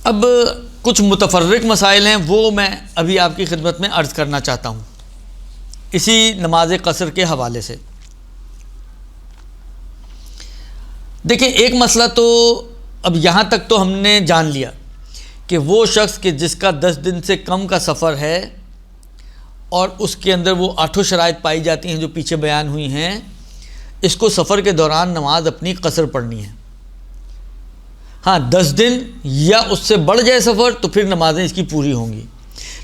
اب کچھ متفرق مسائل ہیں، وہ میں ابھی آپ کی خدمت میں عرض کرنا چاہتا ہوں اسی نماز قصر کے حوالے سے۔ دیکھیں، ایک مسئلہ تو اب یہاں تک تو ہم نے جان لیا کہ وہ شخص کہ جس کا 10 دن سے کم کا سفر ہے اور اس کے اندر وہ 8 شرائط پائی جاتی ہیں جو پیچھے بیان ہوئی ہیں، اس کو سفر کے دوران نماز اپنی قصر پڑھنی ہے۔ ہاں، 10 دن یا اس سے بڑھ جائے سفر تو پھر نمازیں اس کی پوری ہوں گی،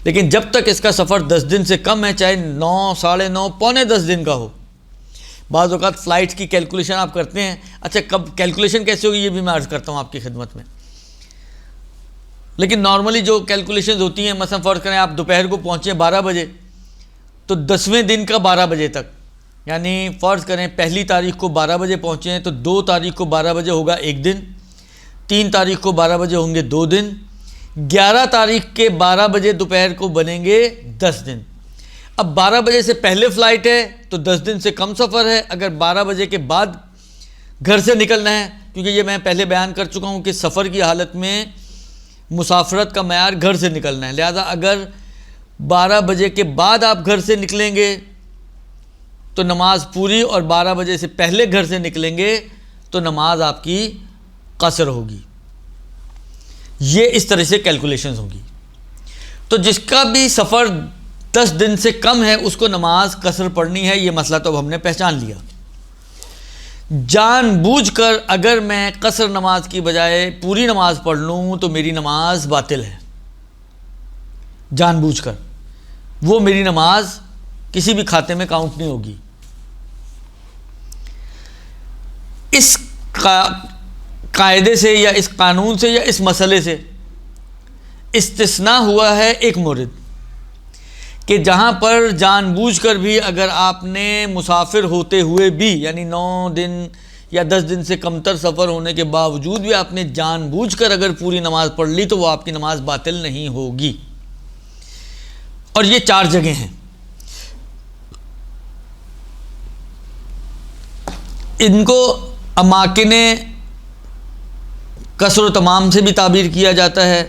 لیکن جب تک اس کا سفر 10 دن سے کم ہے، چاہے 9، 9.5، پونے 10 دن کا ہو۔ بعض اوقات فلائٹ کی کیلکولیشن آپ کرتے ہیں، اچھا کب کیلکولیشن کیسے ہوگی یہ بھی میں عرض کرتا ہوں آپ کی خدمت میں، لیکن نارملی جو کیلکولیشنز ہوتی ہیں، مثلا فرض کریں آپ دوپہر کو پہنچے 12 بجے، تو 10ویں دن کا 12 بجے تک، یعنی فرض کریں پہلی تاریخ کو 12 بجے پہنچے ہیں تو 2 تاریخ کو 12 بجے ہوگا 1 دن، 3 تاریخ کو 12 بجے ہوں گے 2 دن، 11 تاریخ کے 12 بجے دوپہر کو بنیں گے 10 دن۔ اب 12 بجے سے پہلے فلائٹ ہے تو 10 دن سے کم سفر ہے، اگر 12 بجے کے بعد گھر سے نکلنا ہے، کیونکہ یہ میں پہلے بیان کر چکا ہوں کہ سفر کی حالت میں مسافرت کا معیار گھر سے نکلنا ہے، لہذا اگر 12 بجے کے بعد آپ گھر سے نکلیں گے تو نماز پوری، اور 12 بجے سے پہلے گھر سے نکلیں گے تو نماز آپ کی قصر ہوگی۔ یہ اس طرح سے کیلکولیشنز ہوں گی۔ تو جس کا بھی سفر 10 دن سے کم ہے اس کو نماز قصر پڑھنی ہے، یہ مسئلہ تو اب ہم نے پہچان لیا۔ جان بوجھ کر اگر میں قصر نماز کی بجائے پوری نماز پڑھ لوں تو میری نماز باطل ہے، جان بوجھ کر وہ میری نماز کسی بھی کھاتے میں کاؤنٹ نہیں ہوگی۔ اس قاعدے سے یا اس قانون سے یا اس مسئلے سے استثناء ہوا ہے ایک مورد، کہ جہاں پر جان بوجھ کر بھی اگر آپ نے مسافر ہوتے ہوئے بھی، یعنی 9 دن یا 10 دن سے کم تر سفر ہونے کے باوجود بھی آپ نے جان بوجھ کر اگر پوری نماز پڑھ لی تو وہ آپ کی نماز باطل نہیں ہوگی۔ اور یہ 4 جگہیں ہیں، ان کو اماکن قصر و تمام سے بھی تعبیر کیا جاتا ہے،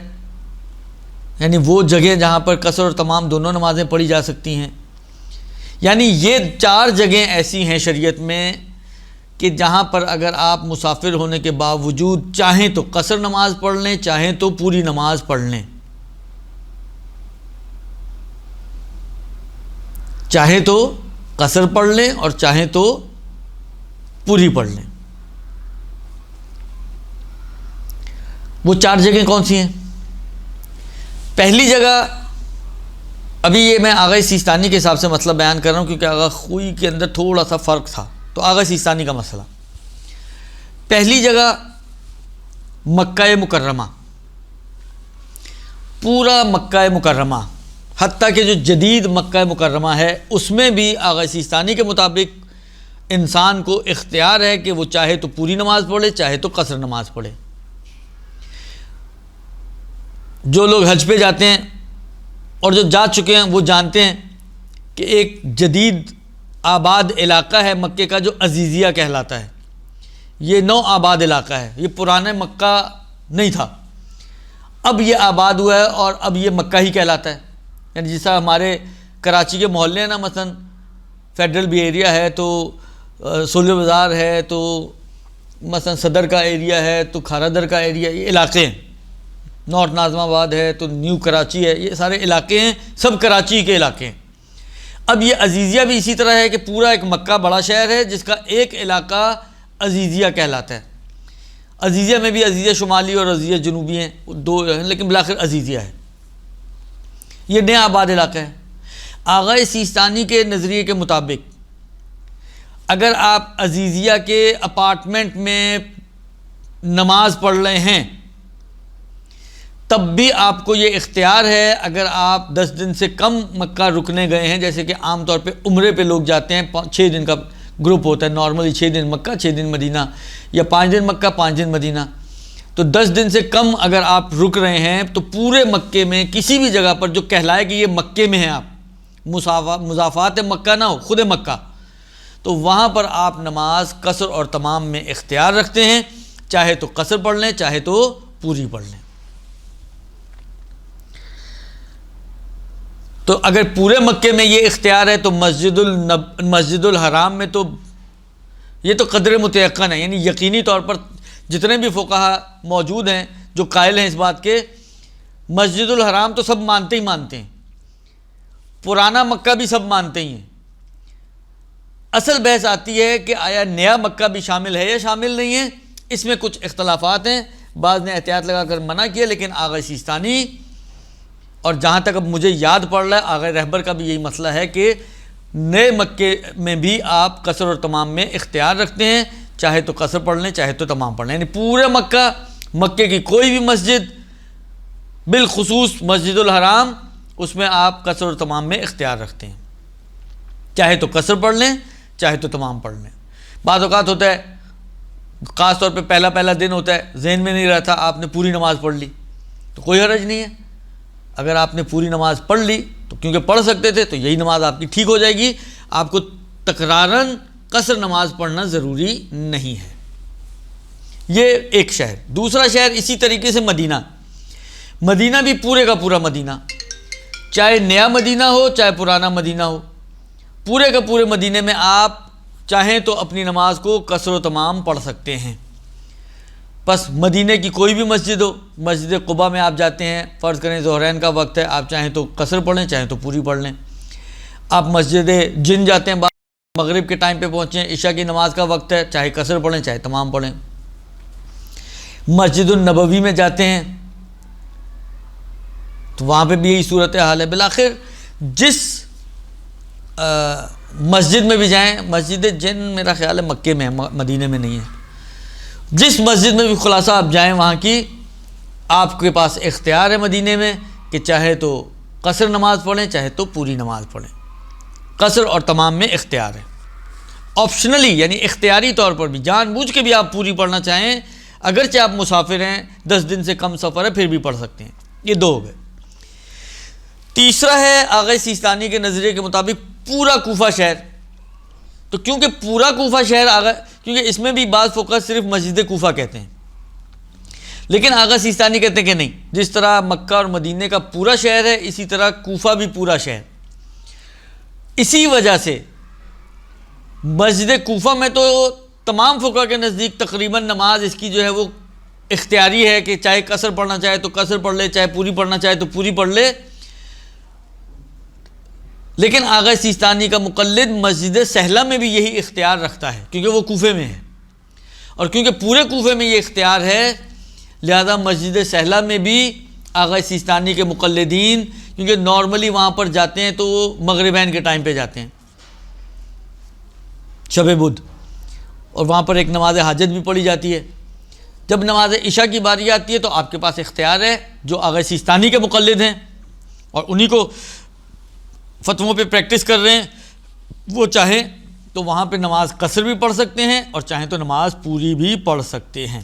یعنی وہ جگہ جہاں پر قصر اور تمام دونوں نمازیں پڑھی جا سکتی ہیں۔ یعنی یہ 4 جگہیں ایسی ہیں شریعت میں کہ جہاں پر اگر آپ مسافر ہونے کے باوجود چاہیں تو قصر نماز پڑھ لیں، چاہیں تو پوری نماز پڑھ لیں، چاہے تو قصر پڑھ لیں اور چاہیں تو پوری پڑھ لیں۔ وہ 4 جگہیں کون سی ہیں؟ پہلی جگہ، ابھی یہ میں آغا سیستانی کے حساب سے مسئلہ بیان کر رہا ہوں کیونکہ آغا خوئی کے اندر تھوڑا سا فرق تھا، تو آغا سیستانی کا مسئلہ۔ پہلی جگہ مکہ مکرمہ، پورا مکہ مکرمہ، حتیٰ کہ جو جدید مکہ مکرمہ ہے اس میں بھی آغا سیستانی کے مطابق انسان کو اختیار ہے کہ وہ چاہے تو پوری نماز پڑھے، چاہے تو قصر نماز پڑھے۔ جو لوگ حج پہ جاتے ہیں اور جو جا چکے ہیں وہ جانتے ہیں کہ ایک جدید آباد علاقہ ہے مکے کا جو عزیزیہ کہلاتا ہے، یہ نو آباد علاقہ ہے، یہ پرانے مکہ نہیں تھا، اب یہ آباد ہوا ہے اور اب یہ مکہ ہی کہلاتا ہے۔ یعنی جیسا ہمارے کراچی کے محلے ہیں نا، مثلا فیڈرل بھی ایریا ہے تو سولر بازار ہے، تو مثلا صدر کا ایریا ہے تو کھارا در کا ایریا، یہ علاقے ہیں، نارتھ ناظم آباد ہے تو نیو کراچی ہے، یہ سارے علاقے ہیں، سب کراچی کے علاقے ہیں۔ اب یہ عزیزیہ بھی اسی طرح ہے کہ پورا ایک مکہ بڑا شہر ہے جس کا ایک علاقہ عزیزیہ کہلاتا ہے۔ عزیزیہ میں بھی عزیزیہ شمالی اور عزیزیہ جنوبی ہیں، 2 ہیں، لیکن بالآخر عزیزیہ ہے، یہ نیا آباد علاقہ ہے۔ آغا سیستانی کے نظریے کے مطابق اگر آپ عزیزیہ کے اپارٹمنٹ میں نماز پڑھ رہے ہیں تب بھی آپ کو یہ اختیار ہے، اگر آپ 10 دن سے کم مکہ رکنے گئے ہیں، جیسے کہ عام طور پہ عمرے پہ لوگ جاتے ہیں، 6 دن کا گروپ ہوتا ہے نارملی، 6 دن مکہ 6 دن مدینہ، یا 5 دن مکہ 5 دن مدینہ، تو 10 دن سے کم اگر آپ رک رہے ہیں تو پورے مکے میں کسی بھی جگہ پر جو کہلائے کہ یہ مکے میں ہیں، آپ مضافات مکہ نہ ہو، خود مکہ، تو وہاں پر آپ نماز قصر اور تمام میں اختیار رکھتے ہیں، چاہے تو قصر پڑھ لیں چاہے تو پوری پڑھ لیں۔ تو اگر پورے مکے میں یہ اختیار ہے تو مسجد الحرام میں تو یہ تو قدر متیقن ہے، یعنی یقینی طور پر جتنے بھی فقہا موجود ہیں جو قائل ہیں اس بات کے، مسجد الحرام تو سب مانتے ہی مانتے ہیں، پرانا مکہ بھی سب مانتے ہی ہیں۔ اصل بحث آتی ہے کہ آیا نیا مکہ بھی شامل ہے یا شامل نہیں ہے، اس میں کچھ اختلافات ہیں، بعض نے احتیاط لگا کر منع کیا، لیکن آغا سیستانی اور جہاں تک اب مجھے یاد پڑ رہا ہے آغا رہبر کا بھی یہی مسئلہ ہے کہ نئے مکے میں بھی آپ قصر اور تمام میں اختیار رکھتے ہیں، چاہے تو قصر پڑھ لیں چاہے تو تمام پڑھ لیں، یعنی پورے مکے کی کوئی بھی مسجد، بالخصوص مسجد الحرام، اس میں آپ قصر اور تمام میں اختیار رکھتے ہیں، چاہے تو قصر پڑھ لیں چاہے تو تمام پڑھ لیں۔ بعض اوقات ہوتا ہے، خاص طور پہ پہلا دن ہوتا ہے، ذہن میں نہیں رہتا، آپ نے پوری نماز پڑھ لی تو کوئی حرج نہیں ہے، اگر آپ نے پوری نماز پڑھ لی تو کیونکہ پڑھ سکتے تھے تو یہی نماز آپ کی ٹھیک ہو جائے گی، آپ کو تکراراً قصر نماز پڑھنا ضروری نہیں ہے۔ یہ ایک شہر۔ دوسرا شہر اسی طریقے سے مدینہ بھی پورے کا پورا مدینہ، چاہے نیا مدینہ ہو چاہے پرانا مدینہ ہو، پورے کا پورے مدینے میں آپ چاہیں تو اپنی نماز کو قصر و تمام پڑھ سکتے ہیں۔ بس مدینے کی کوئی بھی مسجد ہو، مسجد قباء میں آپ جاتے ہیں، فرض کریں ظہرین کا وقت ہے، آپ چاہیں تو قصر پڑھ لیں چاہیں تو پوری پڑھ لیں۔ آپ مسجد جن جاتے ہیں، مغرب کے ٹائم پہ پہنچیں، عشاء کی نماز کا وقت ہے، چاہے قصر پڑھیں چاہے تمام پڑھیں۔ مسجد النبوی میں جاتے ہیں تو وہاں پہ بھی یہی صورتحال ہے۔ بالآخر جس مسجد میں بھی جائیں، مسجد جن میرا خیال ہے مکے میں ہے، مدینے میں نہیں ہے، جس مسجد میں بھی خلاصہ آپ جائیں وہاں کی آپ کے پاس اختیار ہے مدینے میں کہ چاہے تو قصر نماز پڑھیں چاہے تو پوری نماز پڑھیں، قصر اور تمام میں اختیار ہے۔ آپشنلی یعنی اختیاری طور پر بھی جان بوجھ کے بھی آپ پوری پڑھنا چاہیں، اگرچہ آپ مسافر ہیں، 10 دن سے کم سفر ہے، پھر بھی پڑھ سکتے ہیں۔ یہ دو ہو گئے۔ تیسرا ہے آغا سیستانی کے نظریے کے مطابق پورا کوفہ شہر۔ تو کیونکہ پورا کوفہ شہر کیونکہ اس میں بھی بعض فقہا صرف مسجد کوفہ کہتے ہیں، لیکن آغا سیستانی کہتے ہیں کہ نہیں، جس طرح مکہ اور مدینے کا پورا شہر ہے اسی طرح کوفہ بھی پورا شہر۔ اسی وجہ سے مسجد کوفہ میں تو تمام فقہا کے نزدیک تقریباً نماز اس کی جو ہے وہ اختیاری ہے کہ چاہے قصر پڑھنا چاہے تو قصر پڑھ لے، چاہے پوری پڑھنا چاہے تو پوری پڑھ لے، لیکن آغا سیستانی کا مقلد مسجد سہلہ میں بھی یہی اختیار رکھتا ہے کیونکہ وہ کوفے میں ہے، اور کیونکہ پورے کوفے میں یہ اختیار ہے لہذا مسجد سہلہ میں بھی آغا سیستانی کے مقلدین، کیونکہ نارملی وہاں پر جاتے ہیں تو وہ مغربین کے ٹائم پہ جاتے ہیں، شب بدھ، اور وہاں پر ایک نماز حاجت بھی پڑھی جاتی ہے۔ جب نماز عشاء کی باری آتی ہے تو آپ کے پاس اختیار ہے، جو آغا سیستانی کے مقلد ہیں اور انہی کو فتووں پہ پریکٹس کر رہے ہیں، وہ چاہیں تو وہاں پہ نماز قصر بھی پڑھ سکتے ہیں اور چاہیں تو نماز پوری بھی پڑھ سکتے ہیں۔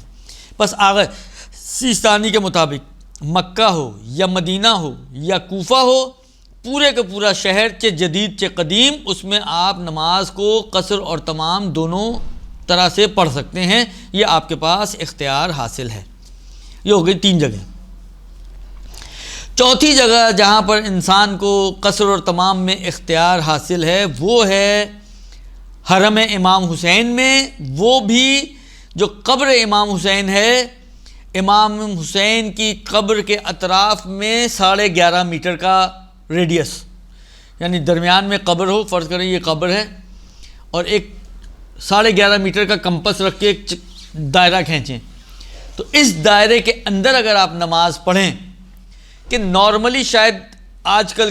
بس آغا سیستانی کے مطابق مکہ ہو یا مدینہ ہو یا کوفہ ہو، پورے کا پورا شہر چہ جدید چہ قدیم، اس میں آپ نماز کو قصر اور تمام دونوں طرح سے پڑھ سکتے ہیں، یہ آپ کے پاس اختیار حاصل ہے۔ یہ ہو گئی 3 جگہ۔ چوتھی جگہ جہاں پر انسان کو قصر اور تمام میں اختیار حاصل ہے وہ ہے حرم امام حسین میں، وہ بھی جو قبر امام حسین ہے، امام حسین کی قبر کے اطراف میں 11.5 میٹر کا ریڈیس، یعنی درمیان میں قبر ہو، فرض کریں یہ قبر ہے اور ایک 11.5 میٹر کا کمپس رکھ کے ایک دائرہ کھینچیں، تو اس دائرے کے اندر اگر آپ نماز پڑھیں، کہ نارملی شاید آج کل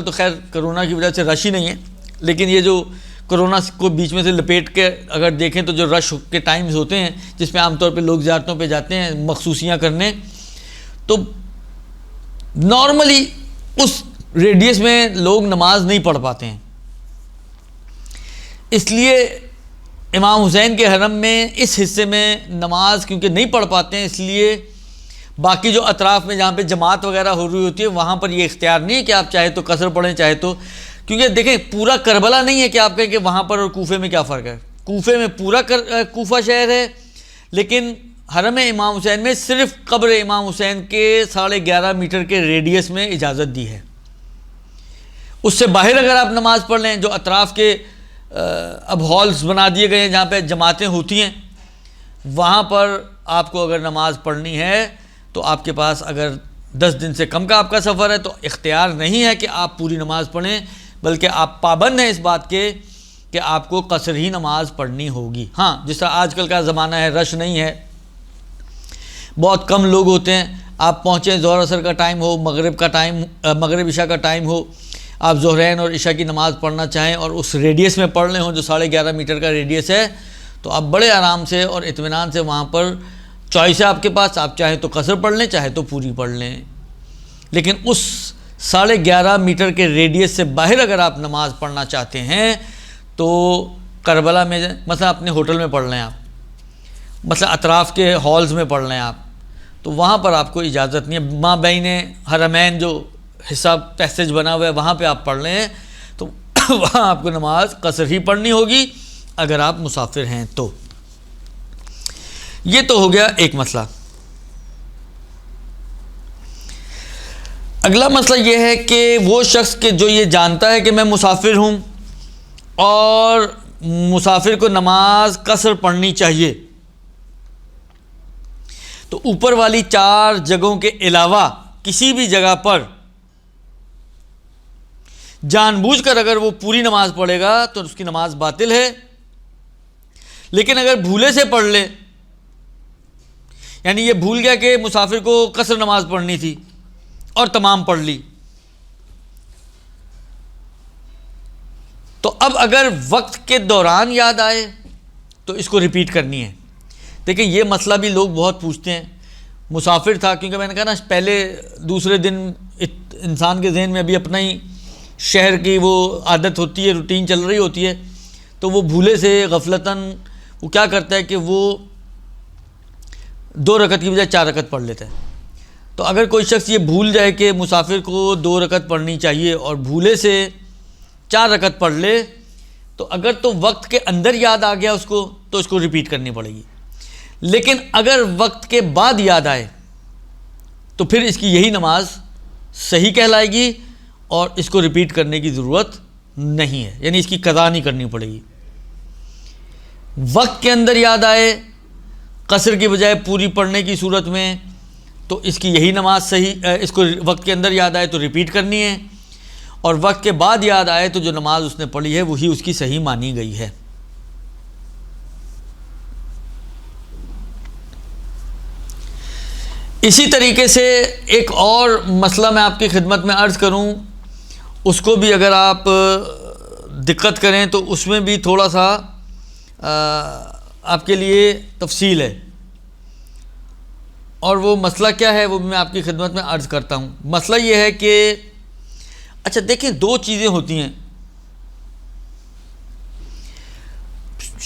تو خیر کرونا کی وجہ سے رش ہی نہیں ہے، لیکن یہ جو کرونا کو بیچ میں سے لپیٹ کے اگر دیکھیں تو جو رش کے ٹائمز ہوتے ہیں جس میں عام طور پہ لوگ زیارتوں پہ جاتے ہیں مخصوصیاں کرنے، تو نارملی اس ریڈیس میں لوگ نماز نہیں پڑھ پاتے ہیں، اس لیے امام حسین کے حرم میں اس حصے میں نماز کیونکہ نہیں پڑھ پاتے ہیں، اس لیے باقی جو اطراف میں جہاں پہ جماعت وغیرہ ہو رہی ہوتی ہے وہاں پر یہ اختیار نہیں ہے کہ آپ چاہے تو قصر پڑھیں چاہے تو، کیونکہ دیکھیں پورا کربلا نہیں ہے کہ آپ کہیں کہ وہاں پر اور کوفے میں کیا فرق ہے، کوفے میں پورا کوفہ شہر ہے، لیکن حرم امام حسین میں صرف قبر امام حسین کے 11.5 میٹر کے ریڈیس میں اجازت دی ہے۔ اس سے باہر اگر آپ نماز پڑھ لیں، جو اطراف کے اب ہالز بنا دیے گئے ہیں جہاں پہ جماعتیں ہوتی ہیں، وہاں پر آپ کو اگر نماز پڑھنی ہے تو آپ کے پاس اگر 10 دن سے کم کا آپ کا سفر ہے تو اختیار نہیں ہے کہ آپ پوری نماز پڑھیں، بلکہ آپ پابند ہیں اس بات کے کہ آپ کو قصر ہی نماز پڑھنی ہوگی۔ ہاں، جس طرح آج کل کا زمانہ ہے، رش نہیں ہے، بہت کم لوگ ہوتے ہیں، آپ پہنچیں ظہر عصر کا ٹائم ہو، مغرب عشاء کا ٹائم ہو، آپ ظہرین اور عشاء کی نماز پڑھنا چاہیں اور اس ریڈیس میں پڑھ لیں ہوں جو 11.5 میٹر کا ریڈیس ہے، تو آپ بڑے آرام سے اور اطمینان سے وہاں پر چوائس ہے آپ کے پاس، آپ چاہیں تو قصر پڑھ لیں، چاہے تو پوری پڑھ لیں۔ لیکن اس 11.5 میٹر کے ریڈیس سے باہر اگر آپ نماز پڑھنا چاہتے ہیں تو کربلا میں مثلا اپنے ہوٹل میں پڑھ لیں، آپ مثلا اطراف کے ہالز میں پڑھ لیں آپ، تو وہاں پر آپ کو اجازت نہیں ہے۔ ماں بین حرمین جو حصہ پیسیج بنا ہوا ہے وہاں پہ آپ پڑھ لیں تو وہاں آپ کو نماز قصر ہی پڑھنی ہوگی اگر آپ مسافر ہیں تو۔ یہ تو ہو گیا ایک مسئلہ۔ اگلا مسئلہ یہ ہے کہ وہ شخص کہ جو یہ جانتا ہے کہ میں مسافر ہوں اور مسافر کو نماز قصر پڑھنی چاہیے، تو اوپر والی 4 جگہوں کے علاوہ کسی بھی جگہ پر جان بوجھ کر اگر وہ پوری نماز پڑھے گا تو اس کی نماز باطل ہے۔ لیکن اگر بھولے سے پڑھ لے، یعنی یہ بھول گیا کہ مسافر کو قصر نماز پڑھنی تھی اور تمام پڑھ لی، تو اب اگر وقت کے دوران یاد آئے تو اس کو ریپیٹ کرنی ہے۔ دیکھیں یہ مسئلہ بھی لوگ بہت پوچھتے ہیں، مسافر تھا، کیونکہ میں نے کہا نا پہلے دوسرے دن انسان کے ذہن میں ابھی اپنا ہی شہر کی وہ عادت ہوتی ہے، روٹین چل رہی ہوتی ہے، تو وہ بھولے سے غفلتاً وہ کیا کرتا ہے کہ وہ 2 رکعت کی بجائے 4 رکعت پڑھ لیتا ہے۔ تو اگر کوئی شخص یہ بھول جائے کہ مسافر کو 2 رکعت پڑھنی چاہیے اور بھولے سے 4 رکعت پڑھ لے، تو اگر تو وقت کے اندر یاد آ گیا اس کو تو اس کو ریپیٹ کرنی پڑے گی۔ لیکن اگر وقت کے بعد یاد آئے تو پھر اس کی یہی نماز صحیح کہلائے گی اور اس کو ریپیٹ کرنے کی ضرورت نہیں ہے، یعنی اس کی قضا نہیں کرنی پڑے گی۔ وقت کے اندر یاد آئے قصر کی بجائے پوری پڑھنے کی صورت میں تو اس کی یہی نماز صحیح، اس کو وقت کے اندر یاد آئے تو ریپیٹ کرنی ہے، اور وقت کے بعد یاد آئے تو جو نماز اس نے پڑھی ہے وہی اس کی صحیح مانی گئی ہے۔ اسی طریقے سے ایک اور مسئلہ میں آپ کی خدمت میں عرض کروں، اس کو بھی اگر آپ دقت کریں تو اس میں بھی تھوڑا سا آپ کے لیے تفصیل ہے، اور وہ مسئلہ کیا ہے وہ بھی میں آپ کی خدمت میں عرض کرتا ہوں۔ مسئلہ یہ ہے کہ اچھا دیکھیں 2 چیزیں ہوتی ہیں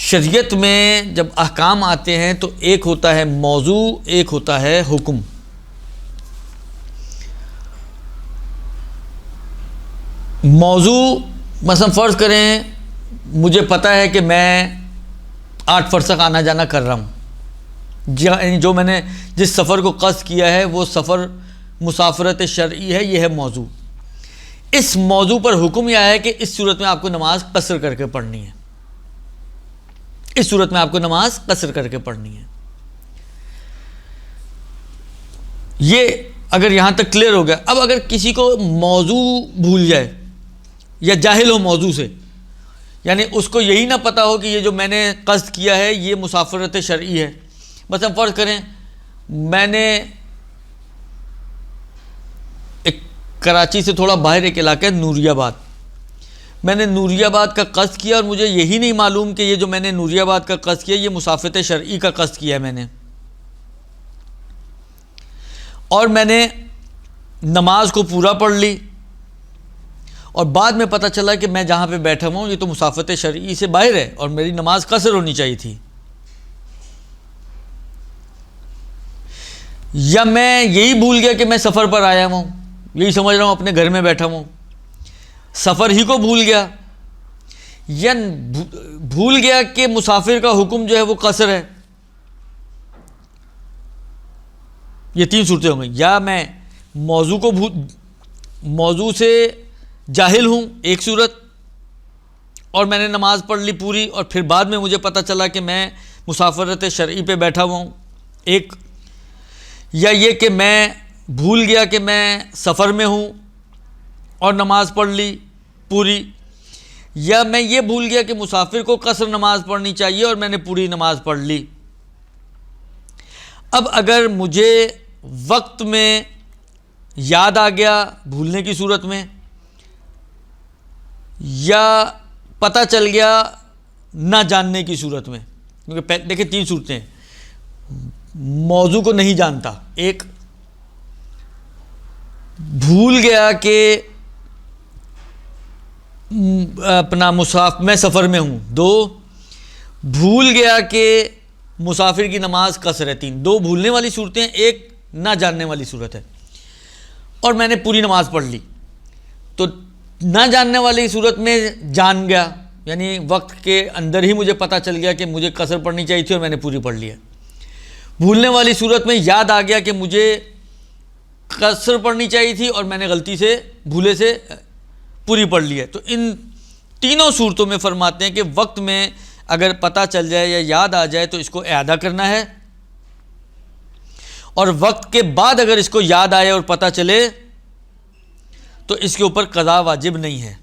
شریعت میں جب احکام آتے ہیں، تو ایک ہوتا ہے موضوع، ایک ہوتا ہے حکم۔ موضوع مثلا فرض کریں مجھے پتہ ہے کہ میں 8 فرسخ آنا جانا کر رہا ہوں، یعنی جو میں نے جس سفر کو قصد کیا ہے وہ سفر مسافرت شرعی ہے، یہ ہے موضوع۔ اس موضوع پر حکم یہ ہے کہ اس صورت میں آپ کو نماز قصر کر کے پڑھنی ہے، اس صورت میں آپ کو نماز قصر کر کے پڑھنی ہے۔ یہ اگر یہاں تک کلیئر ہو گیا۔ اب اگر کسی کو موضوع بھول جائے یا جاہل ہو موضوع سے، یعنی اس کو یہی نہ پتہ ہو کہ یہ جو میں نے قصد کیا ہے یہ مسافرت شرعی ہے، مثلا فرض کریں میں نے ایک کراچی سے تھوڑا باہر ایک علاقہ ہے نوری آباد، میں نے نوری آباد کا قصد کیا اور مجھے یہی نہیں معلوم کہ یہ جو میں نے نوری آباد کا قصد کیا یہ مسافرت شرعی کا قصد کیا ہے میں نے، اور میں نے نماز کو پورا پڑھ لی، اور بعد میں پتہ چلا کہ میں جہاں پہ بیٹھا ہوں یہ تو مسافرت شرعی سے باہر ہے اور میری نماز قصر ہونی چاہیے تھی، یا میں یہی بھول گیا کہ میں سفر پر آیا ہوں، یہی سمجھ رہا ہوں اپنے گھر میں بیٹھا ہوں، سفر ہی کو بھول گیا، یا بھول گیا کہ مسافر کا حکم جو ہے وہ قصر ہے، یہ 3 صورتیں ہوں گی۔ یا میں موضوع سے جاہل ہوں ایک صورت، اور میں نے نماز پڑھ لی پوری اور پھر بعد میں مجھے پتہ چلا کہ میں مسافرت شرعی پہ بیٹھا ہوا ہوں ایک، یا یہ کہ میں بھول گیا کہ میں سفر میں ہوں اور نماز پڑھ لی پوری، یا میں یہ بھول گیا کہ مسافر کو قصر نماز پڑھنی چاہیے اور میں نے پوری نماز پڑھ لی۔ اب اگر مجھے وقت میں یاد آ گیا بھولنے کی صورت میں، یا پتہ چل گیا نہ جاننے کی صورت میں، کیونکہ دیکھیں 3 صورتیں ہیں، موضوع کو نہیں جانتا ایک، بھول گیا کہ میں سفر میں ہوں 2، بھول گیا کہ مسافر کی نماز قصر ہے 3۔ 2 بھولنے والی صورتیں، ایک نہ جاننے والی صورت ہے، اور میں نے پوری نماز پڑھ لی۔ تو نہ جاننے والی صورت میں جان گیا، یعنی وقت کے اندر ہی مجھے پتہ چل گیا کہ مجھے قصر پڑھنی چاہیے تھی اور میں نے پوری پڑھ لی ہے۔ بھولنے والی صورت میں یاد آ گیا کہ مجھے قصر پڑھنی چاہیے تھی اور میں نے غلطی سے بھولے سے پوری پڑھ لی ہے۔ تو ان تینوں صورتوں میں فرماتے ہیں کہ وقت میں اگر پتہ چل جائے یا یاد آ جائے تو اس کو اعادہ کرنا ہے، اور وقت کے بعد اگر اس کو یاد آئے اور پتہ چلے تو اس کے اوپر قضا واجب نہیں ہے۔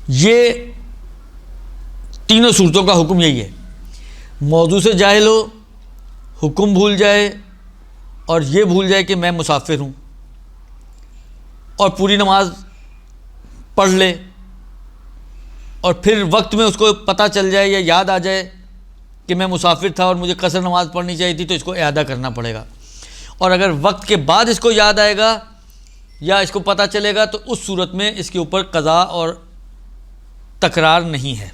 یہ تینوں صورتوں کا حکم یہی ہے، موضوع سے جاہل ہو، حکم بھول جائے، اور یہ بھول جائے کہ میں مسافر ہوں اور پوری نماز پڑھ لے، اور پھر وقت میں اس کو پتہ چل جائے یا یاد آ جائے کہ میں مسافر تھا اور مجھے قصر نماز پڑھنی چاہیے تھی، تو اس کو اعادہ کرنا پڑے گا۔ اور اگر وقت کے بعد اس کو یاد آئے گا یا اس کو پتہ چلے گا تو اس صورت میں اس کے اوپر قضا اور تکرار نہیں ہے،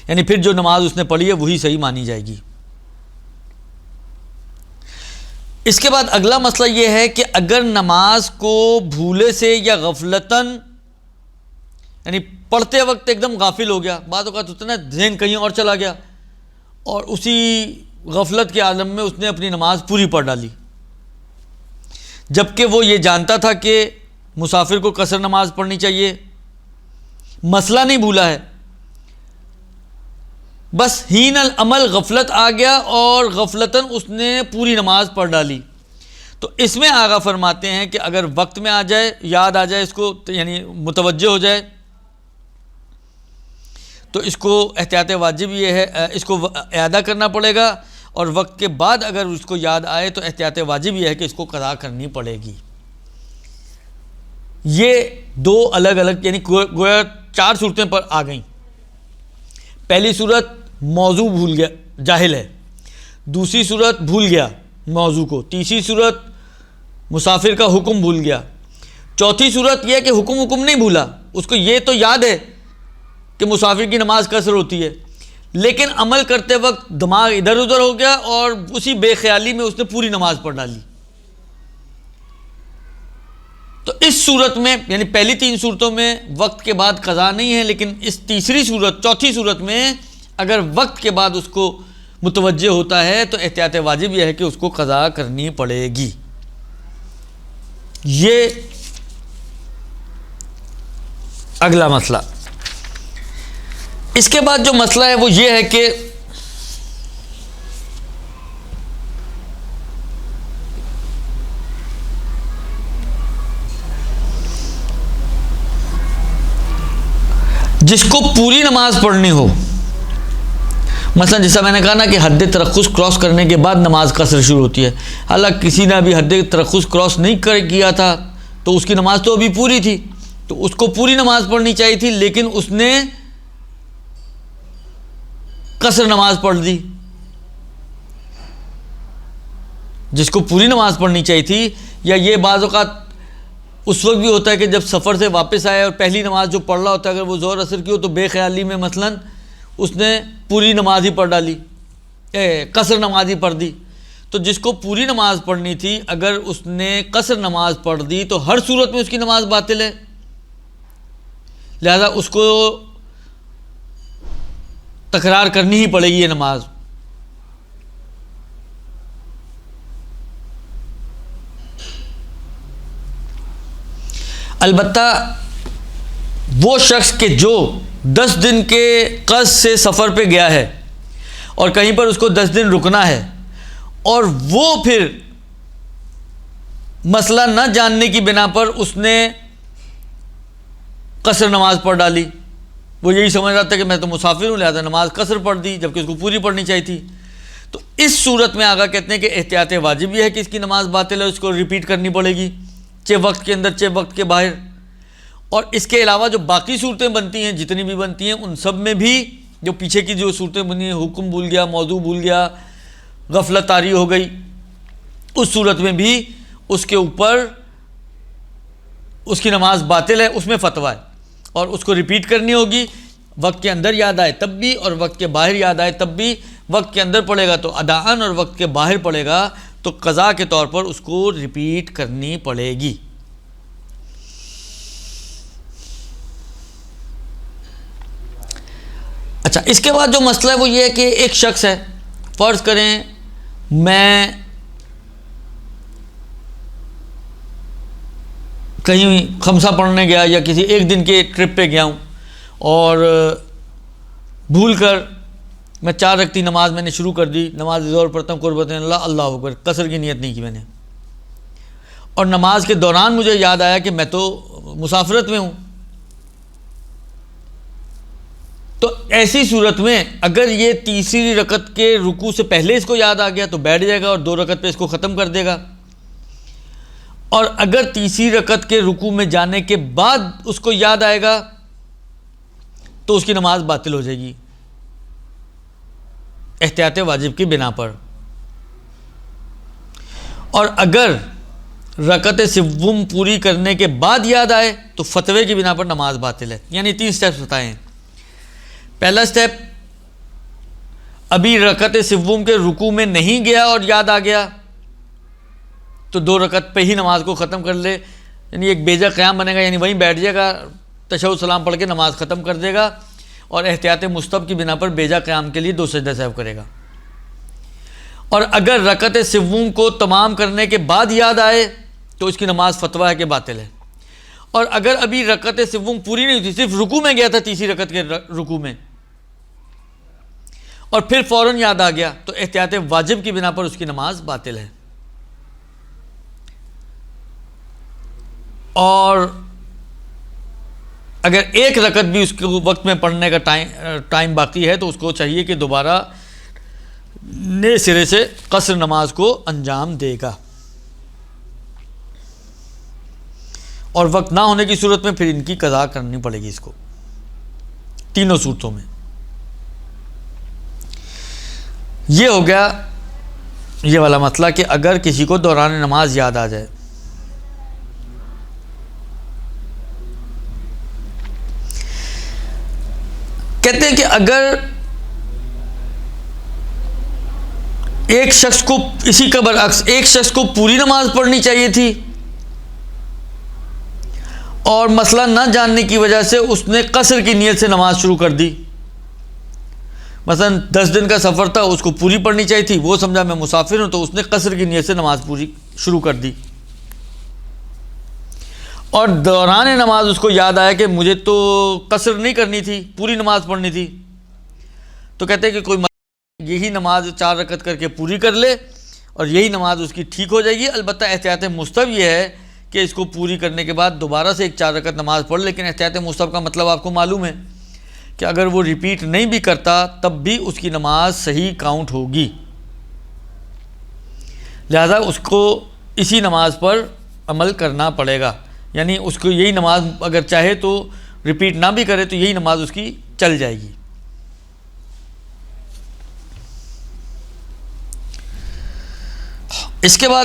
یعنی پھر جو نماز اس نے پڑھی ہے وہی صحیح مانی جائے گی۔ اس کے بعد اگلا مسئلہ یہ ہے کہ اگر نماز کو بھولے سے یا غفلتاً، یعنی پڑھتے وقت ایک دم غافل ہو گیا، بعض اوقات ہوتا ہے نا ذہن کہیں اور چلا گیا اور اسی غفلت کے عالم میں اس نے اپنی نماز پوری پڑھ ڈالی، جبکہ وہ یہ جانتا تھا کہ مسافر کو قصر نماز پڑھنی چاہیے، مسئلہ نہیں بھولا ہے، بس ہین العمل غفلت آ گیا اور غفلتاً اس نے پوری نماز پڑھ ڈالی۔ تو اس میں آقا فرماتے ہیں کہ اگر وقت میں آ جائے، یاد آ جائے اس کو، یعنی متوجہ ہو جائے، تو اس کو احتیاط واجب یہ ہے، اس کو اعادہ کرنا پڑے گا، اور وقت کے بعد اگر اس کو یاد آئے تو احتیاط واجب یہ ہے کہ اس کو قضا کرنی پڑے گی۔ یہ 2 الگ الگ، یعنی گویا 4 صورتیں پر آ گئیں۔ پہلی صورت موضوع بھول گیا، جاہل ہے، دوسری صورت بھول گیا موضوع کو، تیسری صورت مسافر کا حکم بھول گیا، چوتھی صورت یہ ہے کہ حکم نہیں بھولا، اس کو یہ تو یاد ہے کہ مسافر کی نماز قصر ہوتی ہے، لیکن عمل کرتے وقت دماغ ادھر ادھر ہو گیا اور اسی بے خیالی میں اس نے پوری نماز پڑھ ڈالی۔ تو اس صورت میں، یعنی پہلی 3 صورتوں میں وقت کے بعد قضا نہیں ہے، لیکن اس چوتھی صورت میں اگر وقت کے بعد اس کو متوجہ ہوتا ہے تو احتیاط واجب یہ ہے کہ اس کو قضا کرنی پڑے گی۔ یہ اگلا مسئلہ۔ اس کے بعد جو مسئلہ ہے وہ یہ ہے کہ جس کو پوری نماز پڑھنی ہو، مثلا جیسا میں نے کہا نا کہ حد ترخص کراس کرنے کے بعد نماز قصر شروع ہوتی ہے، حالانکہ کسی نے ابھی حد ترخص کراس نہیں کیا تھا تو اس کی نماز تو ابھی پوری تھی، تو اس کو پوری نماز پڑھنی چاہیے تھی، لیکن اس نے قصر نماز پڑھ دی۔ جس کو پوری نماز پڑھنی چاہیے تھی، یا یہ بعض اوقات اس وقت بھی ہوتا ہے کہ جب سفر سے واپس آئے اور پہلی نماز جو پڑھ رہا ہوتا ہے اگر وہ ظہر عصر کی ہو تو بے خیالی میں مثلا اس نے پوری نماز ہی پڑھ ڈالی، قصر نماز ہی پڑھ دی۔ تو جس کو پوری نماز پڑھنی تھی اگر اس نے قصر نماز پڑھ دی تو ہر صورت میں اس کی نماز باطل ہے، لہذا اس کو تکرار کرنی ہی پڑے گی یہ نماز۔ البتہ وہ شخص کہ جو 10 دن کے قصد سے سفر پہ گیا ہے اور کہیں پر اس کو 10 دن رکنا ہے اور وہ پھر مسئلہ نہ جاننے کی بنا پر اس نے قصر نماز پڑھ ڈالی، وہ یہی سمجھ رہا تھا کہ میں تو مسافر ہوں لہذا نماز قصر پڑھ دی، جبکہ اس کو پوری پڑھنی چاہیے تھی، تو اس صورت میں آقا کہتے ہیں کہ احتیاط واجب یہ ہے کہ اس کی نماز باطل ہے، اس کو ریپیٹ کرنی پڑے گی، چاہے وقت کے اندر چاہے وقت کے باہر۔ اور اس کے علاوہ جو باقی صورتیں بنتی ہیں، جتنی بھی بنتی ہیں، ان سب میں بھی جو پیچھے کی جو صورتیں بنی ہیں، حکم بھول گیا، موضوع بھول گیا، غفلت طاری ہو گئی، اس صورت میں بھی اس کے اوپر اس کی نماز باطل ہے، اس میں فتویٰ ہے اور اس کو ریپیٹ کرنی ہوگی، وقت کے اندر یاد آئے تب بھی اور وقت کے باہر یاد آئے تب بھی۔ وقت کے اندر پڑے گا تو اداءً اور وقت کے باہر پڑے گا تو قضا کے طور پر اس کو ریپیٹ کرنی پڑے گی۔ اچھا، اس کے بعد جو مسئلہ ہے وہ یہ ہے کہ ایک شخص ہے، فرض کریں میں کہیں خمسہ پڑھنے گیا یا کسی ایک دن کے ٹرپ پہ گیا ہوں اور بھول کر میں 4 رکعتی نماز میں نے شروع کر دی، نماز ظہر پڑھتا ہوں قربت اللہ اللہ اکبر، قصر کی نیت نہیں کی میں نے، اور نماز کے دوران مجھے یاد آیا کہ میں تو مسافرت میں ہوں، تو ایسی صورت میں اگر یہ تیسری رکعت کے رکوع سے پہلے اس کو یاد آ گیا تو بیٹھ جائے گا اور 2 رکعت پہ اس کو ختم کر دے گا، اور اگر تیسری رکعت کے رکوع میں جانے کے بعد اس کو یاد آئے گا تو اس کی نماز باطل ہو جائے گی احتیاط واجب کی بنا پر۔ اور اگر رکعت سوم پوری کرنے کے بعد یاد آئے تو فتوے کی بنا پر نماز باطل ہے۔ یعنی 3 سٹیپس بتائے ہیں۔ پہلا سٹیپ، ابھی رکعت سوم کے رکوع میں نہیں گیا اور یاد آ گیا تو 2 رکعت پہ ہی نماز کو ختم کر لے، یعنی ایک بیجا قیام بنے گا، یعنی وہیں بیٹھ جائے گا، تشہد سلام پڑھ کے نماز ختم کر دے گا اور احتیاط مستحب کی بنا پر بیجا قیام کے لیے 2 سجدہ سہو کرے گا۔ اور اگر رکعت سوم کو تمام کرنے کے بعد یاد آئے تو اس کی نماز فتویٰ ہے کہ باطل ہے۔ اور اگر ابھی رکعت سوم پوری نہیں ہوئی، صرف رکوع میں گیا تھا، تیسری رکعت کے رکوع میں، اور پھر فوراً یاد آ گیا تو احتیاط واجب کی بنا پر اس کی نماز باطل ہے۔ اور اگر 1 رکعت بھی اس کے وقت میں پڑھنے کا ٹائم باقی ہے تو اس کو چاہیے کہ دوبارہ نئے سرے سے قصر نماز کو انجام دے گا، اور وقت نہ ہونے کی صورت میں پھر ان کی قضا کرنی پڑے گی اس کو، تینوں صورتوں میں۔ یہ ہو گیا یہ والا مسئلہ کہ اگر کسی کو دوران نماز یاد آ جائے۔ کہتے ہیں کہ اگر ایک شخص کو، اسی کا برعکس، ایک شخص کو پوری نماز پڑھنی چاہیے تھی اور مسئلہ نہ جاننے کی وجہ سے اس نے قصر کی نیت سے نماز شروع کر دی، مثلا 10 دن کا سفر تھا، اس کو پوری پڑھنی چاہیے تھی، وہ سمجھا میں مسافر ہوں تو اس نے قصر کی نیت سے نماز پوری شروع کر دی، اور دوران نماز اس کو یاد آیا کہ مجھے تو قصر نہیں کرنی تھی، پوری نماز پڑھنی تھی، تو کہتے ہیں کہ کوئی یہی نماز 4 رکعت کر کے پوری کر لے اور یہی نماز اس کی ٹھیک ہو جائے گی۔ البتہ احتیاط مستحب یہ ہے کہ اس کو پوری کرنے کے بعد دوبارہ سے ایک 4 رکعت نماز پڑھ، لیکن احتیاط مستحب کا مطلب آپ کو معلوم ہے کہ اگر وہ ریپیٹ نہیں بھی کرتا تب بھی اس کی نماز صحیح کاؤنٹ ہوگی، لہذا اس کو اسی نماز پر عمل کرنا پڑے گا، یعنی اس کو یہی نماز اگر چاہے تو ریپیٹ نہ بھی کرے تو یہی نماز اس کی چل جائے گی۔ اس کے بعد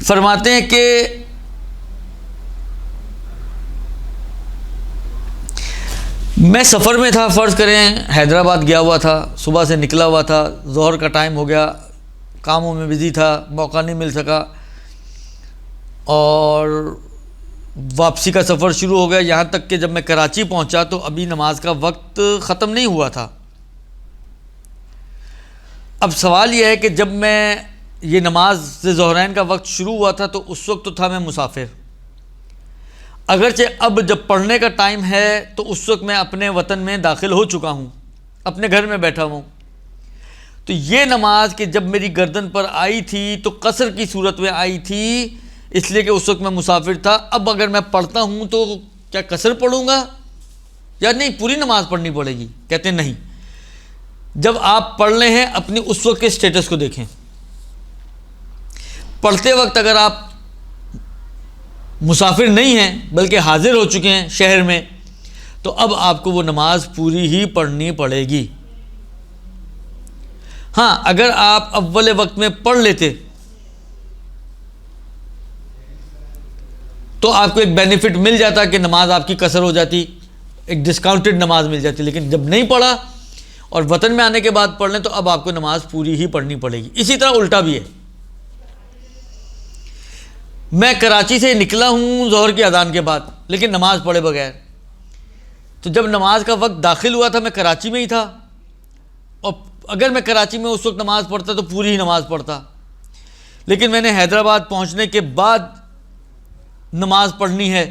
فرماتے ہیں کہ میں سفر میں تھا، فرض کریں حیدرآباد گیا ہوا تھا، صبح سے نکلا ہوا تھا، ظہر کا ٹائم ہو گیا، کاموں میں بزی تھا، موقع نہیں مل سکا، اور واپسی کا سفر شروع ہو گیا، یہاں تک کہ جب میں کراچی پہنچا تو ابھی نماز کا وقت ختم نہیں ہوا تھا۔ اب سوال یہ ہے کہ جب میں یہ نماز ظہرین کا وقت شروع ہوا تھا تو اس وقت تو تھا میں مسافر، اگرچہ اب جب پڑھنے کا ٹائم ہے تو اس وقت میں اپنے وطن میں داخل ہو چکا ہوں، اپنے گھر میں بیٹھا ہوں، تو یہ نماز کہ جب میری گردن پر آئی تھی تو قصر کی صورت میں آئی تھی، اس لیے کہ اس وقت میں مسافر تھا۔ اب اگر میں پڑھتا ہوں تو کیا قصر پڑھوں گا یا نہیں پوری نماز پڑھنی پڑے گی؟ کہتے ہیں نہیں، جب آپ پڑھ رہے ہیں اپنی اس وقت کے سٹیٹس کو دیکھیں۔ پڑھتے وقت اگر آپ مسافر نہیں ہیں بلکہ حاضر ہو چکے ہیں شہر میں، تو اب آپ کو وہ نماز پوری ہی پڑھنی پڑے گی۔ ہاں، اگر آپ اول وقت میں پڑھ لیتے تو آپ کو ایک بینیفٹ مل جاتا کہ نماز آپ کی قصر ہو جاتی، ایک ڈسکاؤنٹڈ نماز مل جاتی، لیکن جب نہیں پڑھا اور وطن میں آنے کے بعد پڑھ لیں تو اب آپ کو نماز پوری ہی پڑھنی پڑے گی۔ اسی طرح الٹا بھی ہے، میں کراچی سے نکلا ہوں ظہر کی اذان کے بعد لیکن نماز پڑھے بغیر، تو جب نماز کا وقت داخل ہوا تھا میں کراچی میں ہی تھا، اور اگر میں کراچی میں اس وقت نماز پڑھتا تو پوری ہی نماز پڑھتا، لیکن میں نے حیدرآباد پہنچنے کے بعد نماز پڑھنی ہے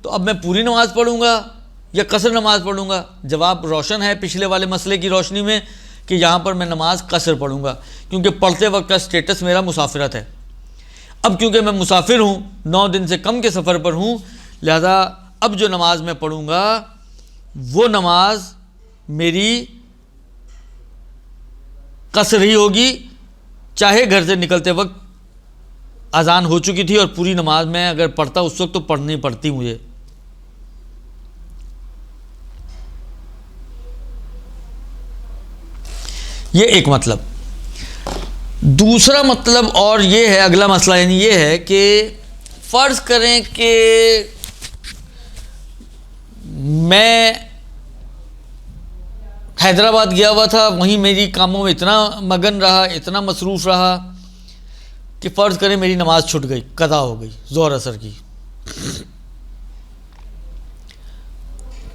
تو اب میں پوری نماز پڑھوں گا یا قصر نماز پڑھوں گا؟ جواب روشن ہے پچھلے والے مسئلے کی روشنی میں کہ یہاں پر میں نماز قصر پڑھوں گا، کیونکہ پڑھتے وقت کا سٹیٹس میرا مسافرت ہے۔ اب کیونکہ میں مسافر ہوں، 9 دن سے کم کے سفر پر ہوں، لہذا اب جو نماز میں پڑھوں گا وہ نماز میری قصر ہی ہوگی، چاہے گھر سے نکلتے وقت اذان ہو چکی تھی اور پوری نماز میں اگر پڑھتا اس وقت تو پڑھنی پڑتی مجھے۔ یہ ایک مطلب۔ دوسرا مطلب اور یہ ہے، اگلا مسئلہ یعنی یہ ہے کہ فرض کریں کہ میں حیدرآباد گیا ہوا تھا، وہیں میری کاموں میں اتنا مگن رہا، اتنا مصروف رہا کہ فرض کریں میری نماز چھوٹ گئی، قضا ہو گئی ظہر عصر کی،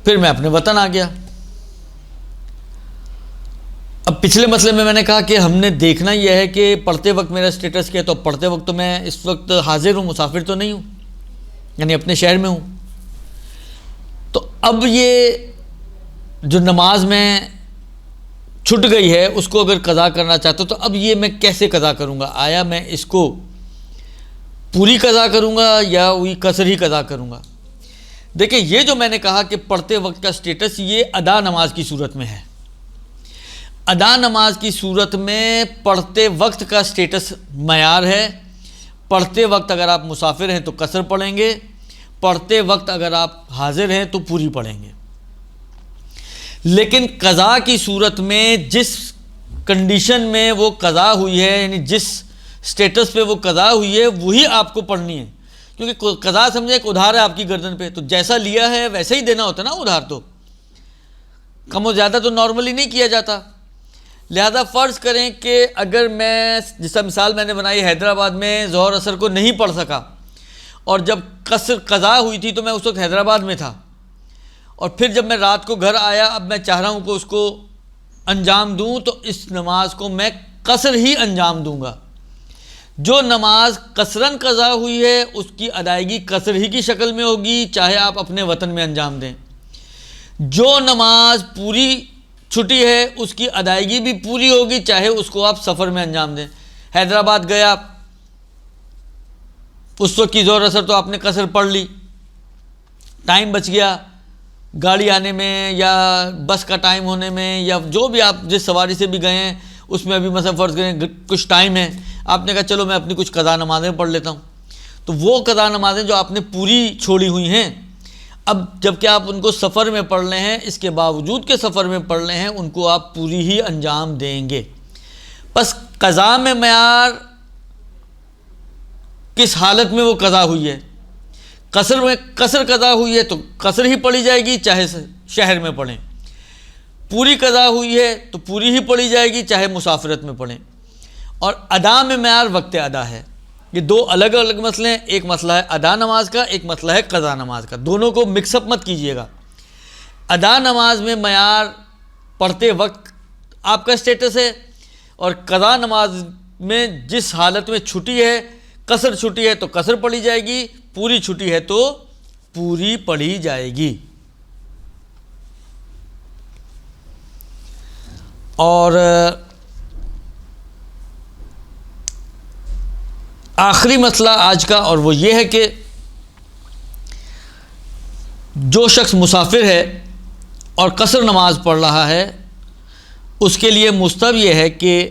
پھر میں اپنے وطن آ گیا۔ اب پچھلے مسئلے میں نے کہا کہ ہم نے دیکھنا یہ ہے کہ پڑھتے وقت میرا سٹیٹس کیا ہے، تو پڑھتے وقت تو میں اس وقت حاضر ہوں، مسافر تو نہیں ہوں، یعنی اپنے شہر میں ہوں۔ تو اب یہ جو نماز میں چھٹ گئی ہے اس کو اگر قضا کرنا چاہتا ہوں تو اب یہ میں کیسے قضا کروں گا؟ آیا میں اس کو پوری قضا کروں گا یا وہی قصر ہی قضا کروں گا؟ دیکھیں، یہ جو میں نے کہا کہ پڑھتے وقت کا سٹیٹس یہ ادا نماز کی صورت میں ہے۔ ادا نماز کی صورت میں پڑھتے وقت کا سٹیٹس معیار ہے۔ پڑھتے وقت اگر آپ مسافر ہیں تو قصر پڑھیں گے، پڑھتے وقت اگر آپ حاضر ہیں تو پوری پڑھیں گے۔ لیکن قضا کی صورت میں جس کنڈیشن میں وہ قضا ہوئی ہے، یعنی جس سٹیٹس پہ وہ قضا ہوئی ہے وہی آپ کو پڑھنی ہے، کیونکہ قضا سمجھے ایک ادھار ہے آپ کی گردن پہ، تو جیسا لیا ہے ویسے ہی دینا ہوتا ہے نا ادھار، تو کم و زیادہ تو نارملی نہیں کیا جاتا۔ لہذا فرض کریں کہ اگر میں جیسا مثال میں نے بنائی حیدرآباد میں ظہر عصر کو نہیں پڑھ سکا، اور جب قضا ہوئی تھی تو میں اس وقت حیدرآباد میں تھا، اور پھر جب میں رات کو گھر آیا، اب میں چاہ رہا ہوں کہ اس کو انجام دوں، تو اس نماز کو میں قصر ہی انجام دوں گا۔ جو نماز قصراً قضا ہوئی ہے اس کی ادائیگی قصر ہی کی شکل میں ہوگی، چاہے آپ اپنے وطن میں انجام دیں۔ جو نماز پوری چھٹی ہے اس کی ادائیگی بھی پوری ہوگی، چاہے اس کو آپ سفر میں انجام دیں۔ حیدرآباد گیا، اس وقت کی ظہر عصر تو آپ نے قصر پڑھ لی، ٹائم بچ گیا گاڑی آنے میں یا بس کا ٹائم ہونے میں، یا جو بھی آپ جس سواری سے بھی گئے ہیں اس میں ابھی مثلا فرض کریں کچھ ٹائم ہے، آپ نے کہا چلو میں اپنی کچھ قضا نمازیں پڑھ لیتا ہوں، تو وہ قضا نمازیں جو آپ نے پوری چھوڑی ہوئی ہیں، اب جب کہ آپ ان کو سفر میں پڑھ رہے ہیں، اس کے باوجود کہ سفر میں پڑھ رہے ہیں، ان کو آپ پوری ہی انجام دیں گے۔ بس قضا میں معیار کس حالت میں وہ قضا ہوئی ہے۔ قصر میں قصر قضا ہوئی ہے تو قصر ہی پڑھی جائے گی، چاہے شہر میں پڑھیں۔ پوری قضا ہوئی ہے تو پوری ہی پڑھی جائے گی، چاہے مسافرت میں پڑھیں۔ اور ادا میں معیار وقت ادا ہے۔ یہ دو الگ الگ مسئلے ہیں، ایک مسئلہ ہے ادا نماز کا، ایک مسئلہ ہے قضا نماز کا، دونوں کو مکس اپ مت کیجیے گا۔ ادا نماز میں معیار پڑھتے وقت آپ کا سٹیٹس ہے، اور قضا نماز میں جس حالت میں چھٹی ہے، قصر چھٹی ہے تو قصر پڑھی جائے گی، پوری چھٹی ہے تو پوری پڑھی جائے گی۔ اور آخری مسئلہ آج کا، اور وہ یہ ہے کہ جو شخص مسافر ہے اور قصر نماز پڑھ رہا ہے، اس کے لیے مستحب یہ ہے کہ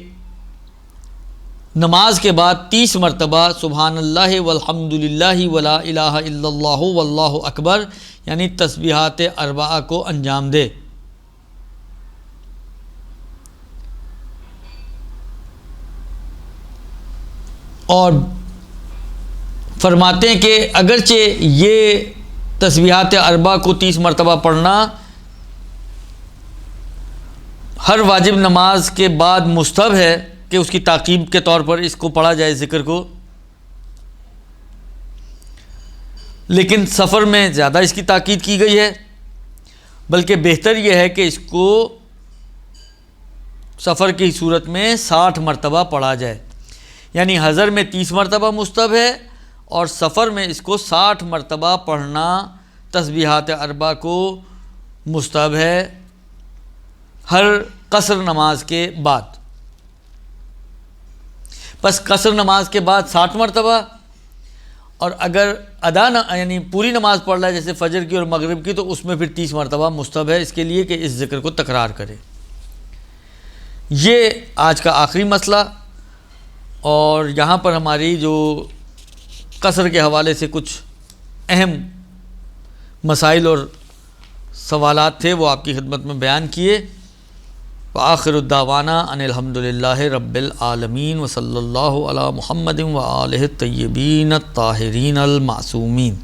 نماز کے بعد 30 مرتبہ سبحان اللہ والحمد للہ ولا الہ الا اللہ واللہ اکبر یعنی تسبیحات اربعہ کو انجام دے۔ اور فرماتے ہیں کہ اگرچہ یہ تسبیحات اربعہ کو 30 مرتبہ پڑھنا ہر واجب نماز کے بعد مستحب ہے کہ اس کی تعقیب کے طور پر اس کو پڑھا جائے ذکر کو، لیکن سفر میں زیادہ اس کی تاکید کی گئی ہے، بلکہ بہتر یہ ہے کہ اس کو سفر کی صورت میں 60 مرتبہ پڑھا جائے، یعنی حضر میں 30 مرتبہ مستحب ہے اور سفر میں اس کو 60 مرتبہ پڑھنا تسبیحات اربعہ کو مستحب ہے ہر قصر نماز کے بعد۔ بس قصر نماز کے بعد 60 مرتبہ، اور اگر یعنی پوری نماز پڑھ رہا ہے جیسے فجر کی اور مغرب کی تو اس میں پھر 30 مرتبہ مستحب ہے، اس کے لیے کہ اس ذکر کو تکرار کرے۔ یہ آج کا آخری مسئلہ، اور یہاں پر ہماری جو قصر کے حوالے سے کچھ اہم مسائل اور سوالات تھے وہ آپ کی خدمت میں بیان کیے۔ وآخر الدعوانا ان الحمد للہ رب العالمین وصلی اللہ علی محمد وآلہ الطیبین الطاہرین المعصومین۔